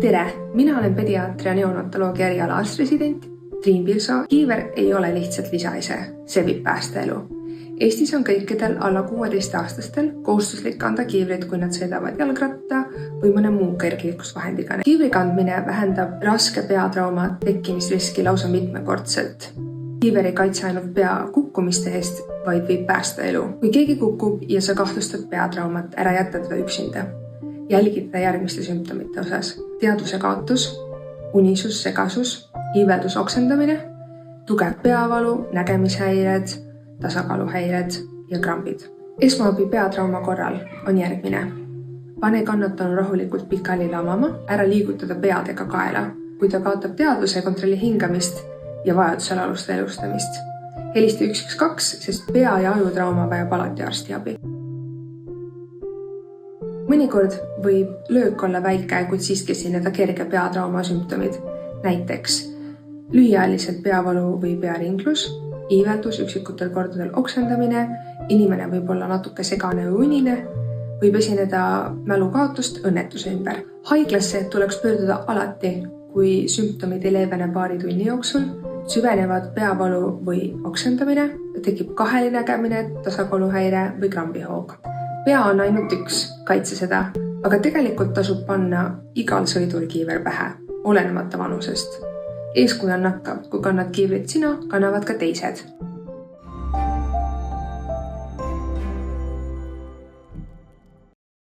Tere, mina olen pediaatri ja neonatoloogia eriala arst-resident Triin Pirsoo. Kiiver ei ole lihtsalt lisaise, see võib päästa elu. Eestis on kõikidel alla 16-aastastel kohustuslik kanda kiivrit, kui nad sõidavad jalgratta või mõne muu kergliiklusvahendiga. Kiivri kandmine vähendab raske peatrauma tekkimisriski lausa mitmekordselt. Kiiver ei kaitse ainult pea kukkumiste eest, vaid võib päästa elu. Kui keegi kukub ja sa kahtlustad peatraumat, ära jätta teda üksinda. Jälgida järgmiste sümptomite osas. Teadvuse kaotus, unisus, segasus, iiveldus, oksendamine, tugev peavalu, nägemishäired, tasakaaluhäired ja krambid. Esmaabi peatrauma korral on järgmine. Pane kannatanu rahulikult pikali lamama, ära liigutada pead ega kaela. Kui ta kaotab teadvuse, kontrolli hingamist ja vajadusel alusta elustamist. Helista 112, sest pea- ja ajutrauma vajab alati arstiabi. Mõnikord võib löök olla väike, kuid siiski esineda kerge peatrauma sümptomid. Näiteks lühiajaliselt peavalu või pearinglus, iiveldus, üksikutel kordadel oksendamine, inimene võib olla natuke segane või unine, võib esineda mälukaotust õnnetuse ümber. Haiglasse tuleks pöörduda alati, kui sümptomid ei leevene paari tunni jooksul, süvenevad peavalu või oksendamine, tekib kaheline nägemine, tasakaaluhäire või krambihoog. Pea on ainult üks, kaitse seda, aga tegelikult tasub panna igal sõidul kiiver pähe, olenemata vanusest. Eeskuju on nakkav, kui kannad kiivrit sina, kannavad ka teised.